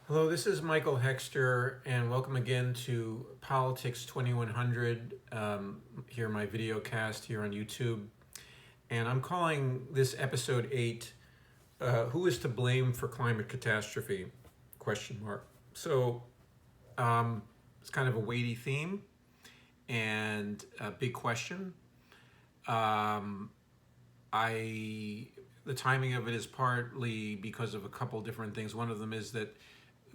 Hello, this is Michael Hexter, and welcome again to Politics 2100, here my video cast here on YouTube. And I'm calling this episode 8, Who is to Blame for Climate Catastrophe? Question mark. So it's kind of a weighty theme and a big question. The timing of it is partly because of a couple different things. One of them is that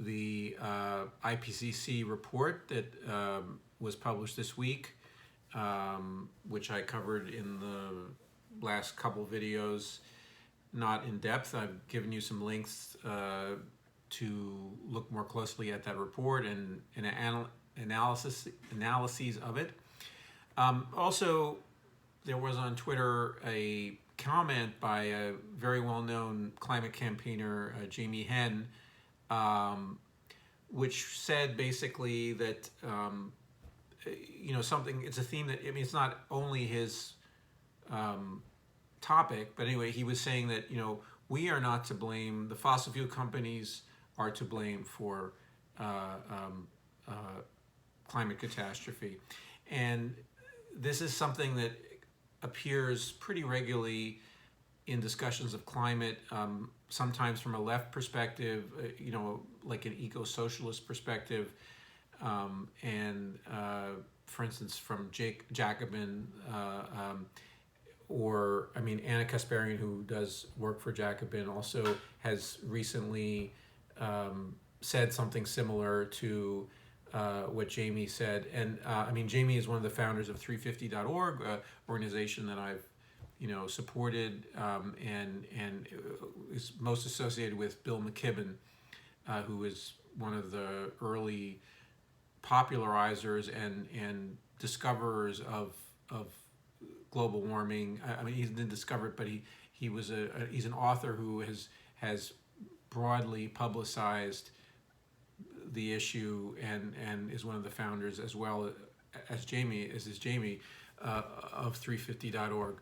the IPCC report that was published this week, which I covered in the last couple videos, not in depth. I've given you some links to look more closely at that report and analyses of it. Also, there was on Twitter a comment by a very well-known climate campaigner, Jamie Henn, which said basically that something. It's a theme that, I mean, it's not only his topic, but anyway, he was saying that we are not to blame. The fossil fuel companies are to blame for climate catastrophe, and this is something that appears pretty regularly in discussions of climate, sometimes from a left perspective, like an eco-socialist perspective, and for instance, from Jacobin, Anna Kasparian, who does work for Jacobin, also has recently said something similar to what Jamie said. And Jamie is one of the founders of 350.org, organization that I've supported, and is most associated with Bill McKibben, who is one of the early popularizers and discoverers of global warming. He didn't discover it, but he's an author who has broadly publicized the issue, and is one of the founders, as well as Jamie of 350.org,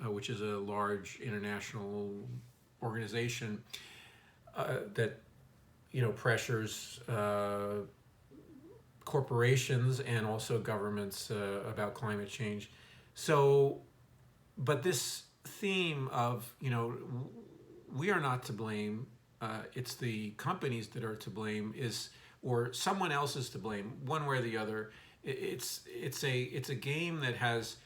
which is a large international organization that pressures corporations and also governments about climate change. So, but this theme of we are not to blame, it's the companies that are to blame, or someone else is to blame, one way or the other. It's a game that has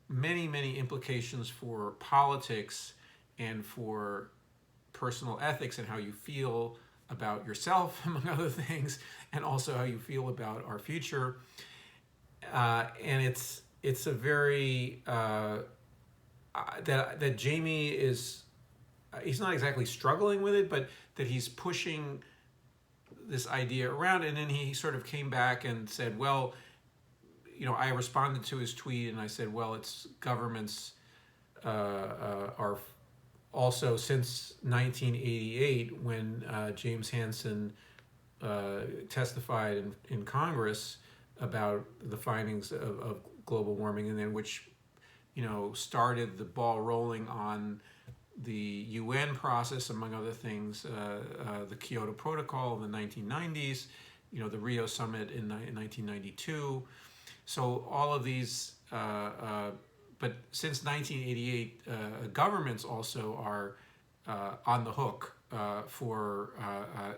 many implications for politics and for personal ethics and how you feel about yourself, among other things, and also how you feel about our future. And it's a very that Jamie is, he's not exactly struggling with it, but that he's pushing this idea around. And then he sort of came back and said, well, I responded to his tweet and I said, well, it's governments are also, since 1988, when James Hansen testified in Congress about the findings of global warming, and then which started the ball rolling on the UN process, among other things, the Kyoto Protocol in the 1990s, the Rio Summit in 1992. So all of these, but since 1988, governments also are on the hook for,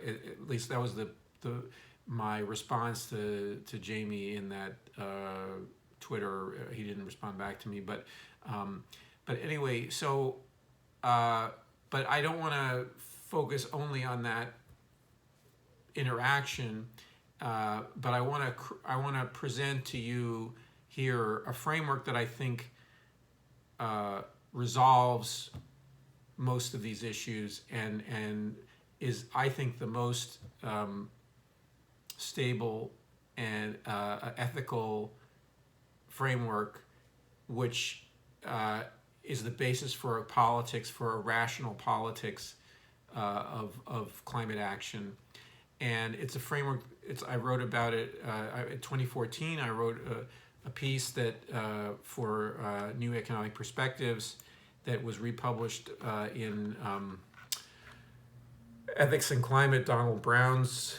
at least that was my response to Jamie in that Twitter. He didn't respond back to me, but anyway, so. But I don't want to focus only on that interaction. But I want to present to you here a framework that I think resolves most of these issues, and is, I think, the most stable and ethical framework, which is the basis for a rational politics of climate action. And it's a framework. I wrote about it in 2014. I wrote a piece that for New Economic Perspectives that was republished in Ethics and Climate, Donald Brown's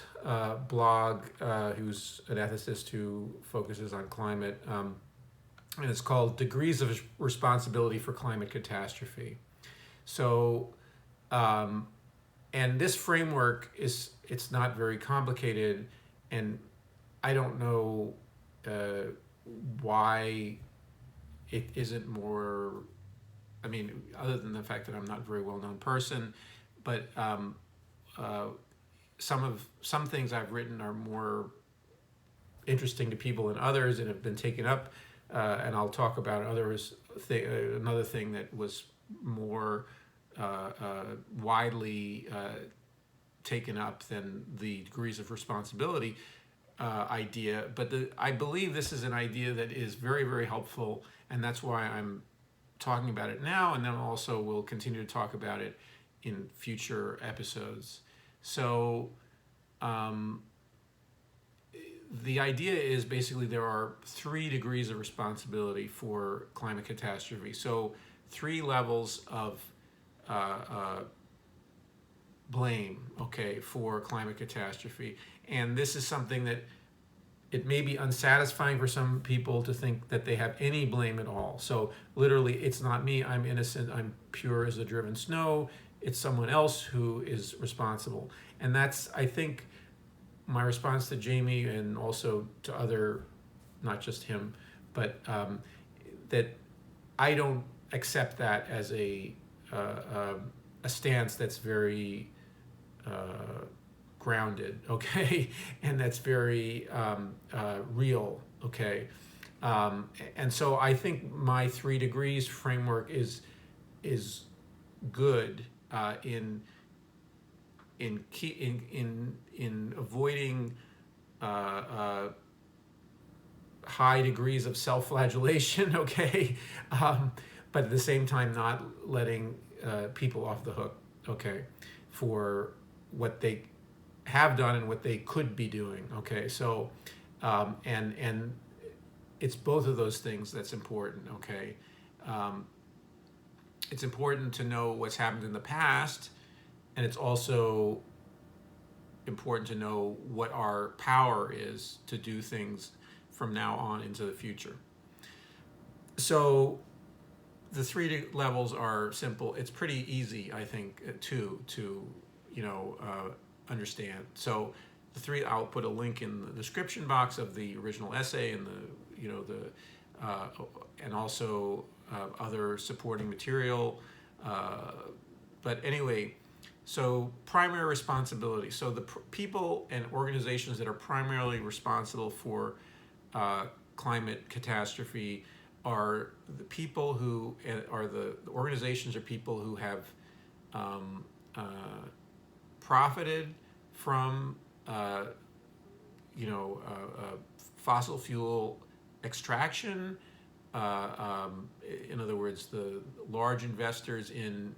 blog who's an ethicist who focuses on climate, and it's called Degrees of Responsibility for Climate Catastrophe. So, and this framework it's not very complicated, and I don't know why it isn't more. I mean, other than the fact that I'm not a very well-known person, but some things I've written are more interesting to people than others, and have been taken up. And I'll talk about another thing that was more widely taken up than the degrees of responsibility idea. But I believe this is an idea that is very, very helpful, and that's why I'm talking about it now, and then also we'll continue to talk about it in future episodes. So the idea is basically there are 3 degrees of responsibility for climate catastrophe. So 3 levels of blame, okay, for climate catastrophe. And this is something that it may be unsatisfying for some people to think that they have any blame at all. So literally, it's not me, I'm innocent, I'm pure as the driven snow, it's someone else who is responsible. And that's, I think, my response to Jamie, and also to other, not just him, but that I don't accept that as a stance that's very grounded, okay, and that's very real, okay. And so I think my 3 degrees framework is good in avoiding high degrees of self-flagellation, okay, but at the same time not letting people off the hook, okay, for what they have done and what they could be doing, okay. So and it's both of those things that's important, okay. It's important to know what's happened in the past, and it's also important to know what our power is to do things from now on into the future. So the 3 levels are simple. It's pretty easy, I think, to understand. So the 3, I'll put a link in the description box of the original essay and and also other supporting material. But anyway, so primary responsibility. So the people and organizations that are primarily responsible for climate catastrophe are the people who are the organizations or people who have profited from fossil fuel extraction. In other words, the large investors in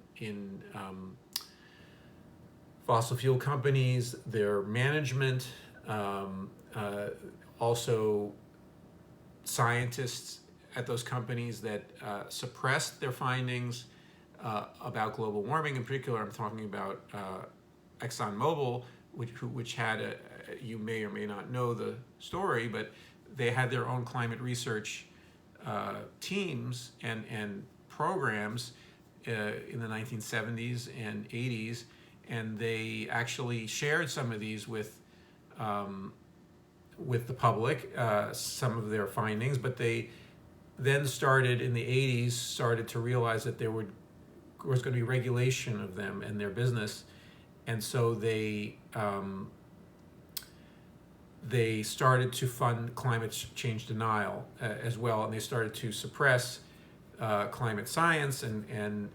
fossil fuel companies, their management, also scientists at those companies that suppressed their findings about global warming. In particular, I'm talking about ExxonMobil, which had you may or may not know the story, but they had their own climate research teams and programs in the 1970s and 80s, and they actually shared some of these with the public, some of their findings, but they then started in the 80s to realize that there was going to be regulation of them and their business, and so they started to fund climate change denial as well, and they started to suppress climate science, and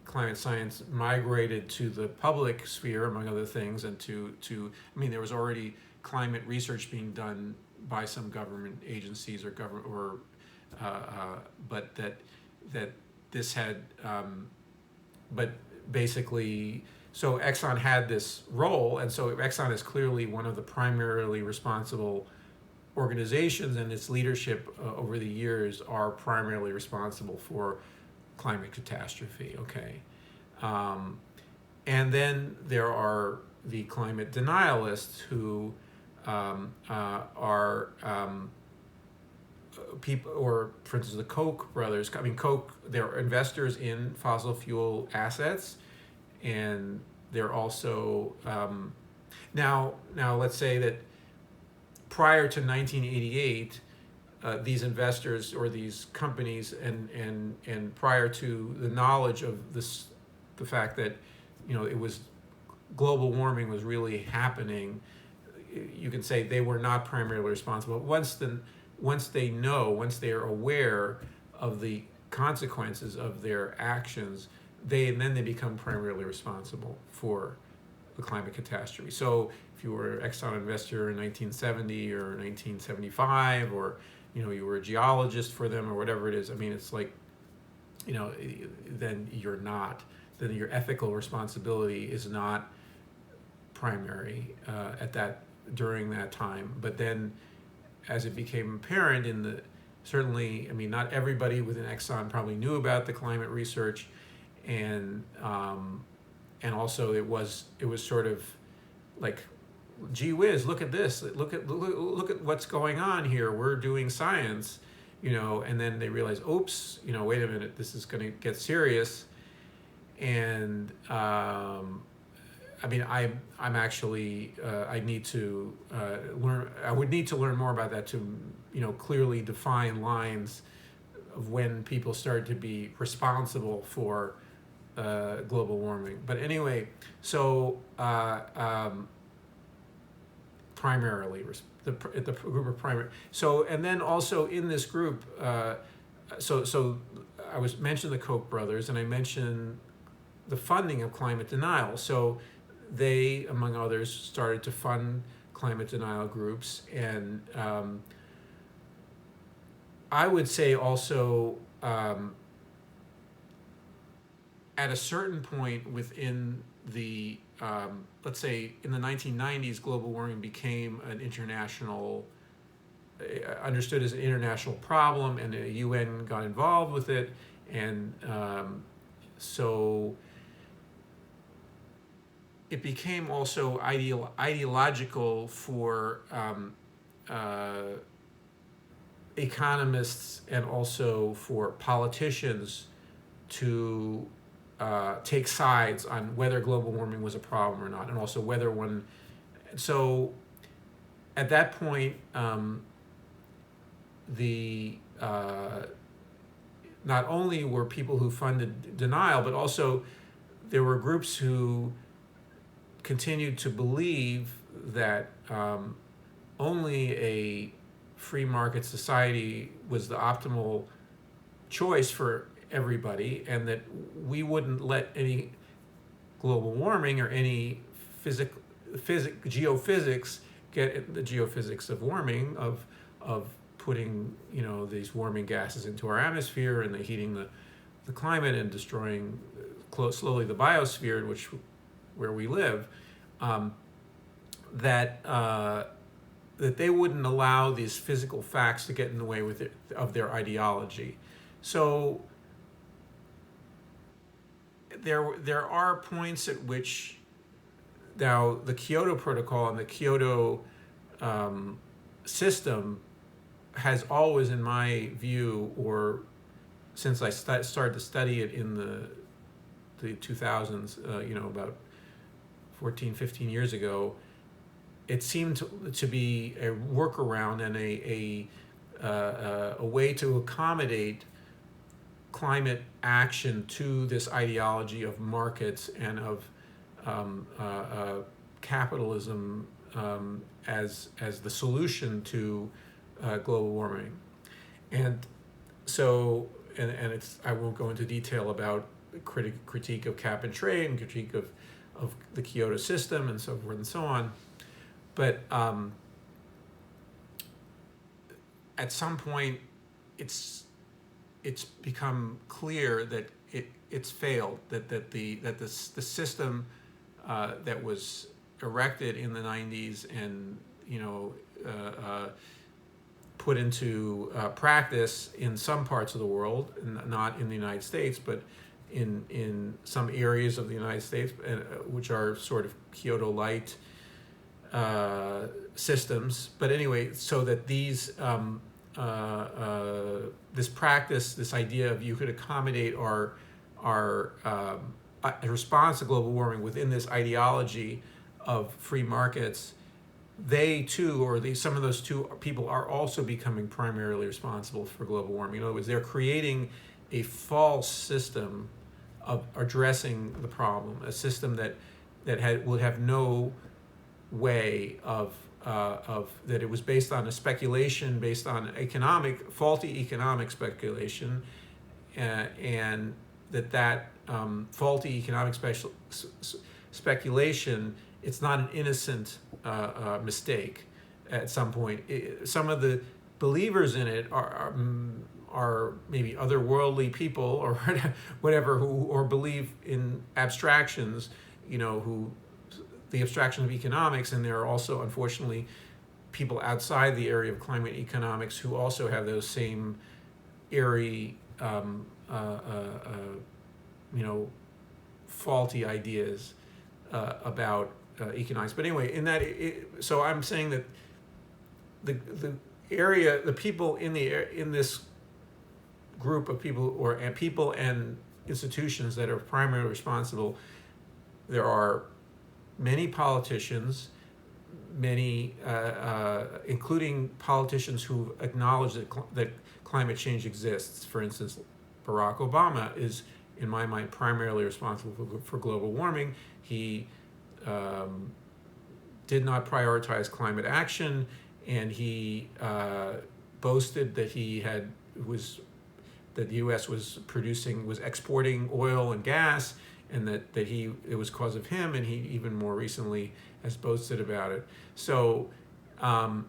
climate science migrated to the public sphere, among other things, and there was already climate research being done by some government agencies but that this had, but basically, so Exxon had this role, and so Exxon is clearly one of the primarily responsible organizations, and its leadership over the years are primarily responsible for climate catastrophe, okay? And then there are the climate denialists who are people, or for instance, the Koch brothers. I mean, Koch, they're investors in fossil fuel assets, and they're also now. Let's say that prior to 1988, these investors or these companies, and prior to the knowledge of this, the fact that it was global warming was really happening, you can say they were not primarily responsible. Once they are aware of the consequences of their actions, then they become primarily responsible for the climate catastrophe. So if you were an Exxon investor in 1970 or 1975, or you were a geologist for them or whatever it is, I mean, it's like, then you're not. Then your ethical responsibility is not primary during that time. But then, as it became apparent certainly, I mean, not everybody within Exxon probably knew about the climate research, and also it was sort of like, gee whiz, look at this, look at what's going on here. We're doing science, and then they realize, oops, wait a minute, this is going to get serious. And I mean, I'm actually I need to learn. I would need to learn more about that to clearly define lines of when people start to be responsible for global warming. But anyway, so primarily the group of primary. So, and then also in this group, so I mentioned the Koch brothers, and I mentioned the funding of climate denial. So they, among others, started to fund climate denial groups, and I would say also at a certain point within the let's say in the 1990s, global warming became an international, understood as an international problem, and the UN got involved with it, and so it became also ideological for economists and also for politicians to take sides on whether global warming was a problem or not, and also whether one. So at that point, not only were people who funded denial, but also there were groups who continued to believe that only a free market society was the optimal choice for everybody, and that we wouldn't let any global warming or any geophysics get the geophysics of warming, of putting these warming gases into our atmosphere, and the heating the climate and destroying slowly the biosphere where we live, that they wouldn't allow these physical facts to get in the way of their ideology. So there are points at which now the Kyoto Protocol and the Kyoto system has always, in my view, or since I started to study it in the 2000s, about 14, 15 years ago, it seemed to be a workaround and a way to accommodate climate action to this ideology of markets and of capitalism as the solution to global warming. And so, and it's, I won't go into detail about critique of cap and trade and critique of the Kyoto system and so forth and so on. But at some point, it's become clear that it's failed. That the system that was erected in the 90s and put into practice in some parts of the world, not in the United States, but in some areas of the United States, which are sort of Kyoto light systems. But anyway, so that these this practice, this idea of you could accommodate our response to global warming within this ideology of free markets, they too, or some of those two people are also becoming primarily responsible for global warming. In other words, they're creating a false system of addressing the problem, a system that would have no way of that it was based on a speculation, based on faulty economic speculation, and that faulty economic speculation, it's not an innocent mistake. At some point, some of the believers in it are maybe otherworldly people or whatever, or believe in abstractions, who the abstraction of economics, and there are also, unfortunately, people outside the area of climate economics who also have those same airy, faulty ideas about economics. But anyway, so I'm saying that the people in this group of people, and people and institutions that are primarily responsible, there are many politicians, including politicians who acknowledge that climate change exists. For instance, Barack Obama is, in my mind, primarily responsible for global warming. He did not prioritize climate action, and he boasted that that the U.S. was exporting oil and gas, and that it was because of him, and he even more recently has boasted about it. So I'll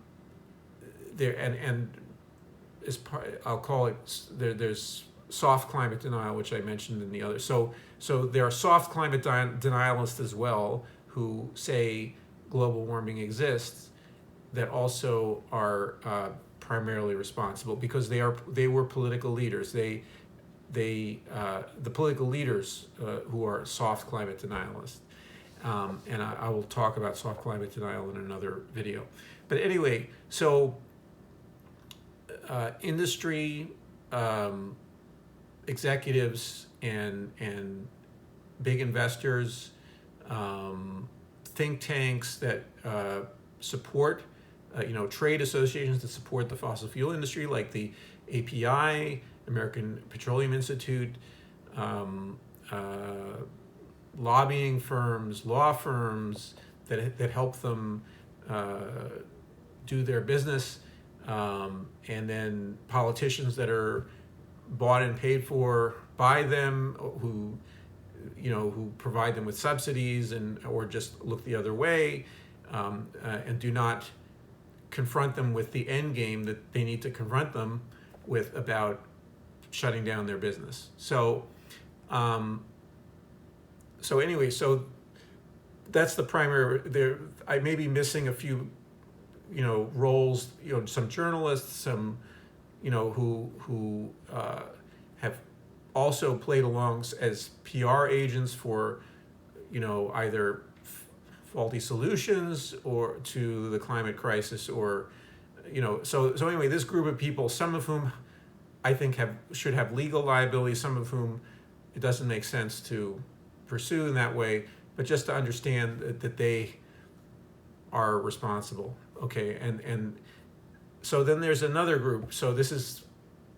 call it, there's soft climate denial, which I mentioned in the other. So there are soft climate denialists as well, who say global warming exists, that also are primarily responsible, because they were political leaders. The political leaders who are soft climate denialists. And I will talk about soft climate denial in another video. But anyway, so industry, executives, and big investors, think tanks that support, trade associations that support the fossil fuel industry, like the API, American Petroleum Institute, lobbying firms, law firms that help them do their business, and then politicians that are bought and paid for by them, who provide them with subsidies or just look the other way, and do not confront them with the end game that they need to confront them with about shutting down their business. So anyway, so that's the primary. I may be missing a few, roles. Some journalists, some, who have also played along as PR agents for, either faulty solutions or to the climate crisis, or, So anyway, this group of people, some of whom I think should have legal liability, some of whom it doesn't make sense to pursue in that way, but just to understand that they are responsible. Okay, and so then there's another group. So this is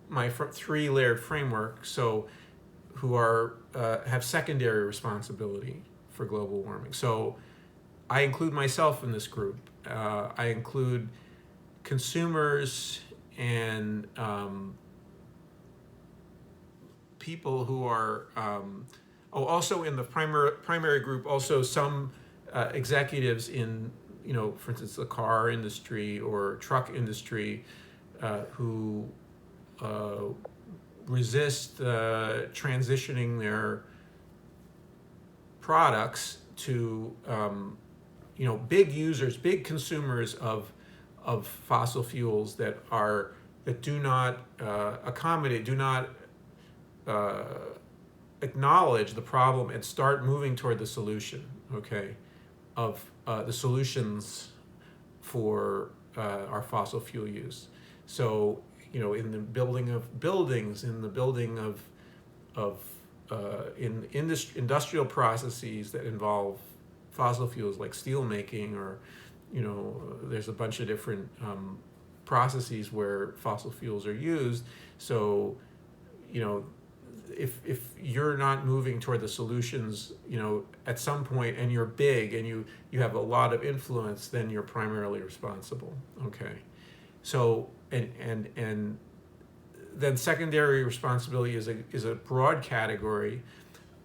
my three-layered framework. So who have secondary responsibility for global warming. So I include myself in this group. I include consumers and people who are also in the primary group, also some executives in, for instance, the car industry or truck industry, who resist transitioning their products to, big users, big consumers of fossil fuels that do not acknowledge the problem and start moving toward the solution, okay, of the solutions for our fossil fuel use. So, in the building of buildings, in the building of in industrial processes that involve fossil fuels like steel making, or there's a bunch of different processes where fossil fuels are used. So, if you're not moving toward the solutions, at some point, and you're big and you have a lot of influence, then you're primarily responsible. Okay, so and then secondary responsibility is a broad category.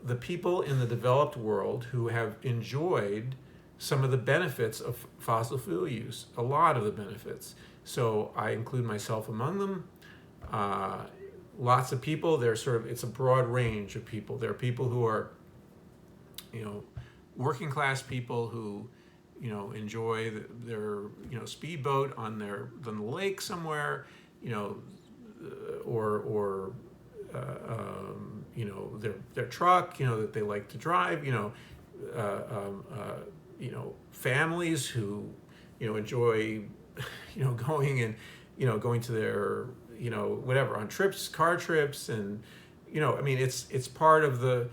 The people in the developed world who have enjoyed some of the benefits of fossil fuel use, a lot of the benefits. So I include myself among them. Lots of people. It's a broad range of people. There are people who are, working class people who, enjoy their speedboat on the lake somewhere, or their truck, that they like to drive, families who, enjoy, going and, going to their, whatever, on trips, car trips, and, it's part of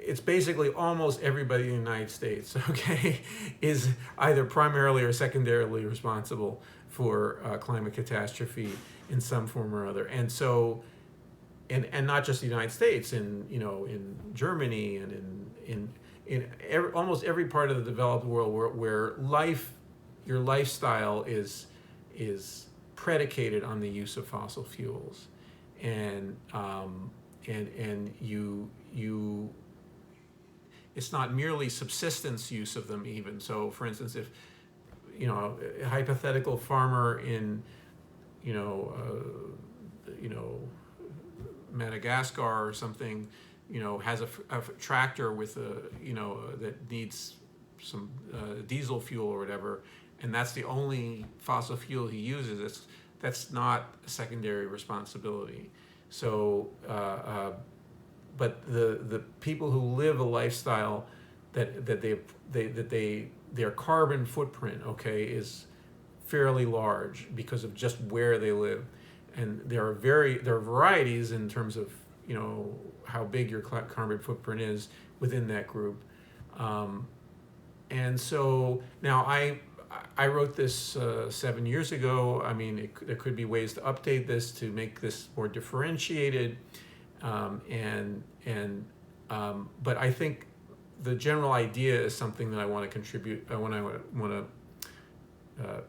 it's basically almost everybody in the United States, okay, is either primarily or secondarily responsible for climate catastrophe in some form or other. And so, and not just the United States, in Germany and in almost every part of the developed world where your lifestyle is predicated on the use of fossil fuels, and you it's not merely subsistence use of them even. So, for instance, if a hypothetical farmer in Madagascar or something, has a tractor with that needs some diesel fuel or whatever, and that's the only fossil fuel he uses, that's not a secondary responsibility. So, but the people who live a lifestyle that their carbon footprint, okay, is fairly large because of just where they live, and there are varieties in terms of how big your carbon footprint is within that group, and so now I wrote this 7 years ago. I mean, there could be ways to update this to make this more differentiated, but I think the general idea is something that I want to contribute. I want to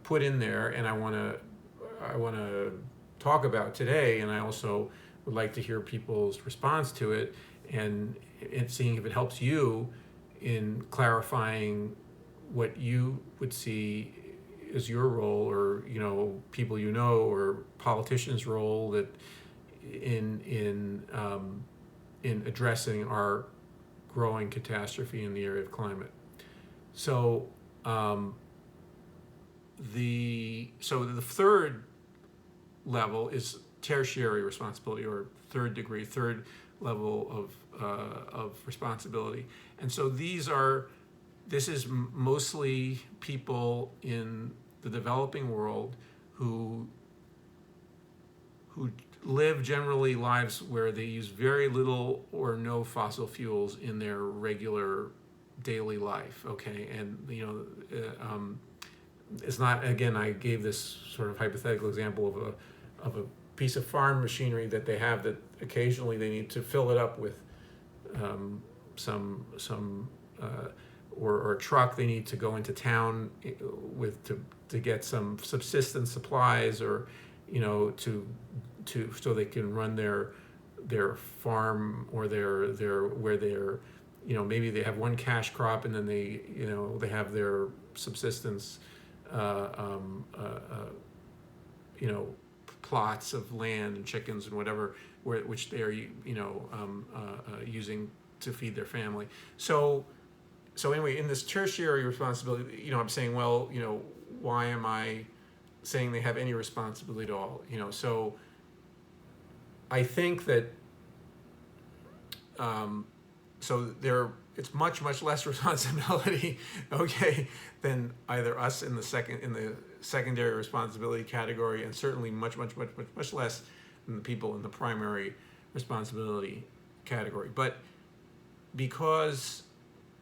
put in there, and I want to talk about today. And I also would like to hear people's response to it, and seeing if it helps you in clarifying what you would see as your role, or people or politicians' role that in addressing our growing catastrophe in the area of climate. So the third level is tertiary responsibility, or third level of responsibility, and so this is mostly people in the developing world who live generally lives where they use very little or no fossil fuels in their regular daily life, okay? And it's not, again, I gave this sort of hypothetical example of a piece of farm machinery that they have that occasionally they need to fill it up with or a truck they need to go into town with to get some subsistence supplies, or so they can run their farm, or their where they're maybe they have one cash crop, and then they have their subsistence plots of land and chickens and whatever, which they are using to feed their family. So anyway, in this tertiary responsibility, I'm saying, well, why am I saying they have any responsibility at all? So I think that so it's much less responsibility, okay, than either us in the secondary responsibility category, and certainly much less than the people in the primary responsibility category. But because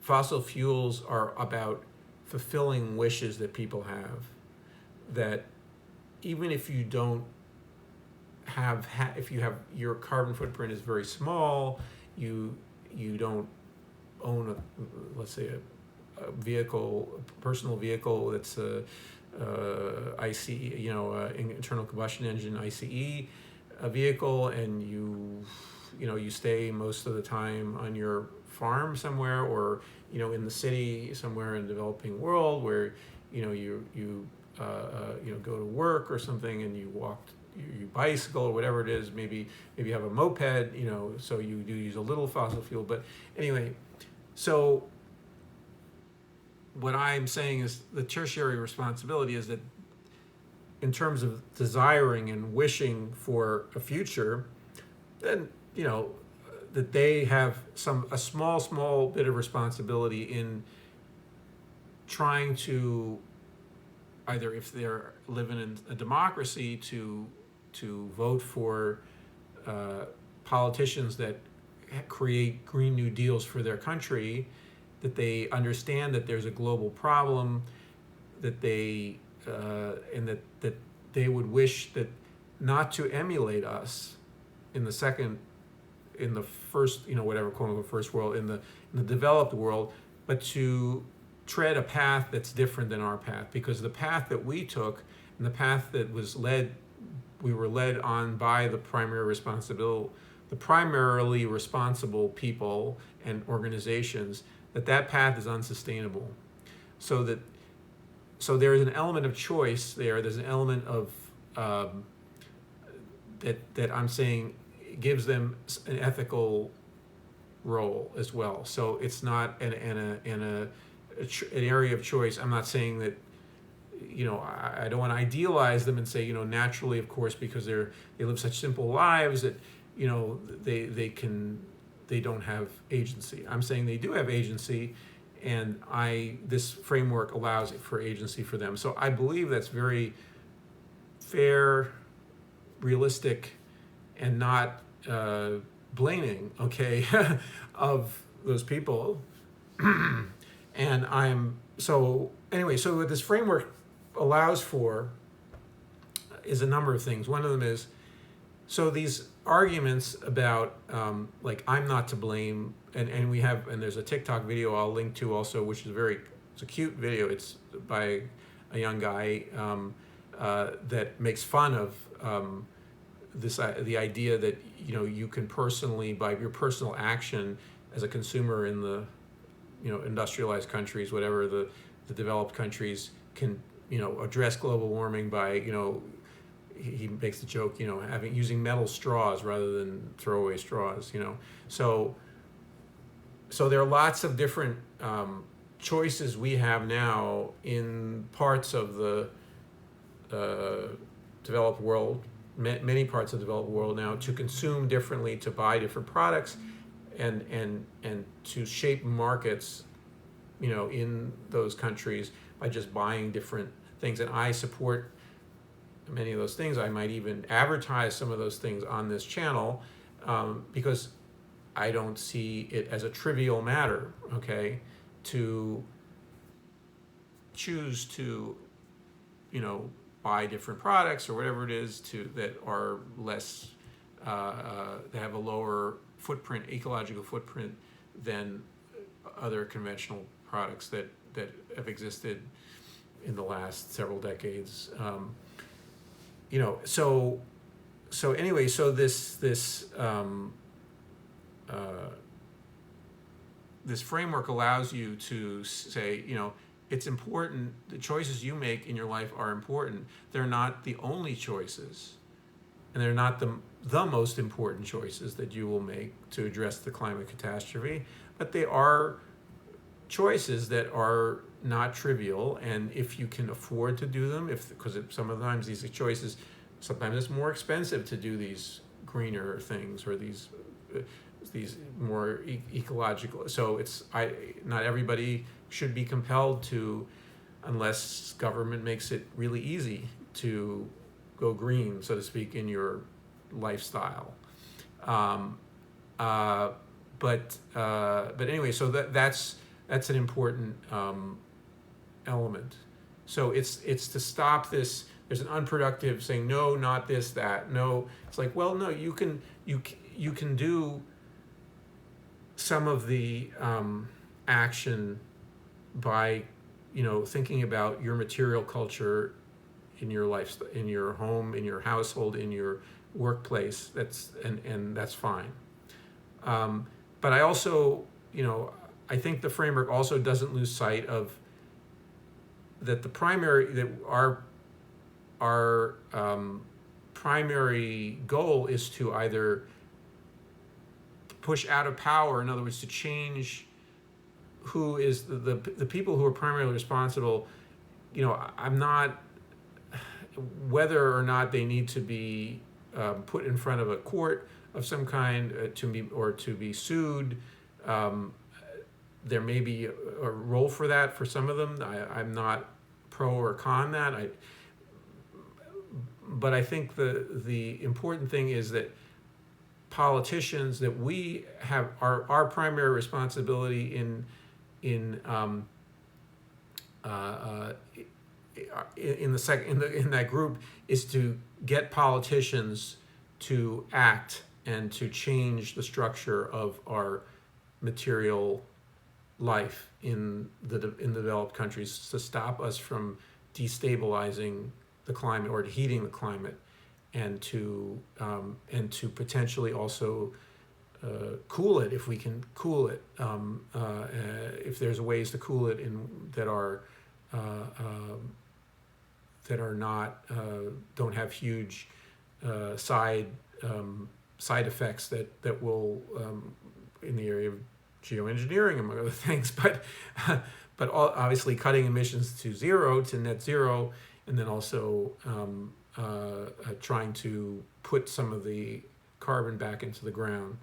fossil fuels are about fulfilling wishes that people have, that even if you don't if you have, your carbon footprint is very small, you don't own let's say a vehicle, a personal vehicle that's a ICE, internal combustion engine ICE vehicle, and you stay most of the time on your farm somewhere, or in the city somewhere in the developing world, where you go to work or something, and you bicycle or whatever it is, maybe you have a moped, so you do use a little fossil fuel. But anyway, so what I'm saying is the tertiary responsibility is that in terms of desiring and wishing for a future, then that they have a small bit of responsibility in trying to, either if they're living in a democracy, to vote for politicians that create Green New Deals for their country, that they understand that there's a global problem, that they and that they would wish that not to emulate us in the first, whatever, quote unquote, first world, in the developed world, but to tread a path that's different than our path, because the path that we took and the path that we were led on by the primarily responsible people and organizations, that path is unsustainable. So there is an element of choice there. There's an element of that I'm saying gives them an ethical role as well. So it's not an area of choice. I'm not saying that, I don't want to idealize them and say, naturally, of course, because they live such simple lives that, they don't have agency. I'm saying they do have agency, and this framework allows it for agency for them. So I believe that's very fair, realistic, and not blaming, okay, of those people. And so what this framework allows for is a number of things. One of them is, so these arguments about I'm not to blame, and there's a TikTok video I'll link to also, which is it's a cute video. It's by a young guy that makes fun of the idea that you can personally, by your personal action as a consumer in the industrialized countries, whatever the developed countries, can address global warming by he makes the joke using metal straws rather than throwaway straws. So there are lots of different choices we have now in parts of the developed world, many parts of the developed world now, to consume differently, to buy different products, and to shape markets in those countries by just buying different things. And I support many of those things. I might even advertise some of those things on this channel, because I don't see it as a trivial matter, okay, to choose to buy different products or whatever it is that are less that have a lower footprint, ecological footprint, than other conventional products that have existed in the last several decades. So anyway, so this framework allows you to say, it's important. The choices you make in your life are important. They're not the only choices, and they're not the most important choices that you will make to address the climate catastrophe, but they are choices that are not trivial. And if you can afford to do them, because sometimes these choices, sometimes it's more expensive to do these greener things, or these these more ecological. So not everybody should be compelled to, unless government makes it really easy to go green, so to speak, in your lifestyle. But anyway, so that's an important element. So it's to stop this. There's an unproductive saying no, not this, that. No, it's like, well, no, you can do some of the action by thinking about your material culture in your life, in your home, in your household, in your workplace. And that's fine. But I also, I think the framework also doesn't lose sight of that our primary goal is to either push out of power, in other words, to change who is the people who are primarily responsible. I'm not, whether or not they need to be put in front of a court of some kind to be sued. There may be a role for that for some of them. I'm not pro or con that. But I think the important thing is that politicians, that we have our primary responsibility in that group is to get politicians to act and to change the structure of our material life in the developed countries, to stop us from destabilizing the climate or heating the climate, and to potentially also cool it if we can cool it. If there's ways to cool it that are not don't have huge side effects that will in the area of geoengineering, among other things, but obviously cutting emissions to net zero, and then also trying to put some of the carbon back into the ground,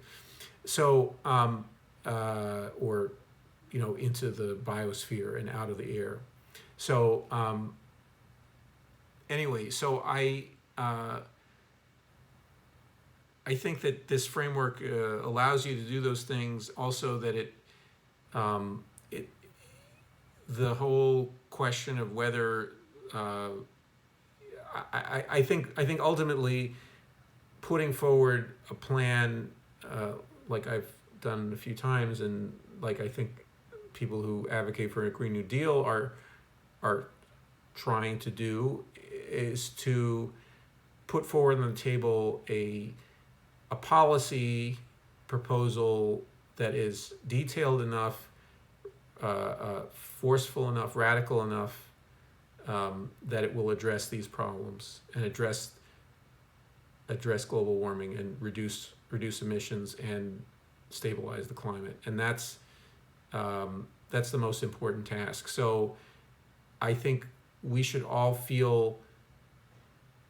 so or into the biosphere and out of the air. So anyway, so I think that this framework allows you to do those things. Also, that the whole question of whether I think ultimately putting forward a plan, like I've done a few times, and like I think people who advocate for a Green New Deal are trying to do, is to put forward on the table a policy proposal that is detailed enough, forceful enough, radical enough, that it will address these problems and address global warming and reduce emissions and stabilize the climate. And that's the most important task. So I think we should all feel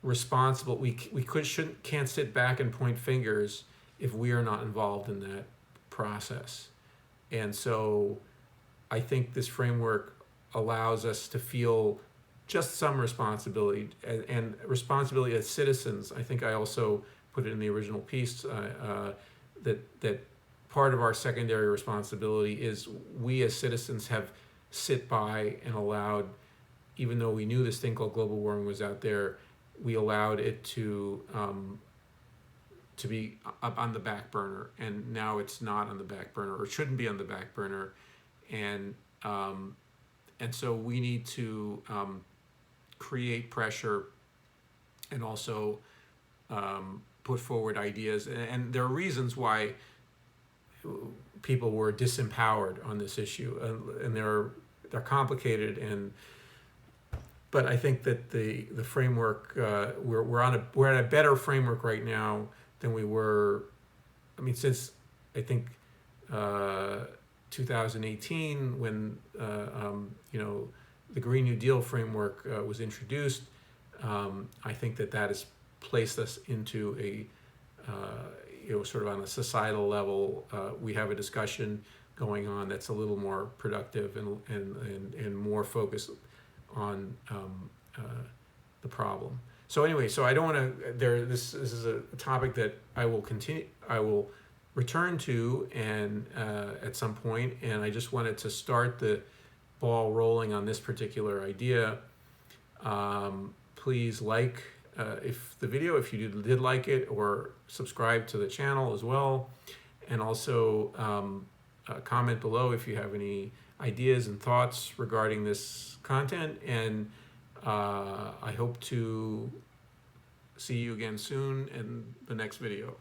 responsible. We can't sit back and point fingers if we are not involved in that process. And so I think this framework allows us to feel just some responsibility, and responsibility as citizens. I think I also put it in the original piece, that part of our secondary responsibility is we as citizens have sit by and allowed, even though we knew this thing called global warming was out there, we allowed it to be up on the back burner, and now it's not on the back burner, or shouldn't be on the back burner, and so we need to create pressure and also put forward ideas. And there are reasons why people were disempowered on this issue, and they're complicated. But I think that the framework, we're at a better framework right now than we were. I mean, since I think 2018, when the Green New Deal framework was introduced. I think that has placed us into sort of on a societal level, we have a discussion going on that's a little more productive and more focused on the problem. So anyway, so I don't want to. This is a topic that I will continue. I will return to and at some point, and I just wanted to start the ball rolling on this particular idea. Please like if the video, if you did like it, or subscribe to the channel as well, and also comment below if you have any ideas and thoughts regarding this content. And I hope to see you again soon in the next video.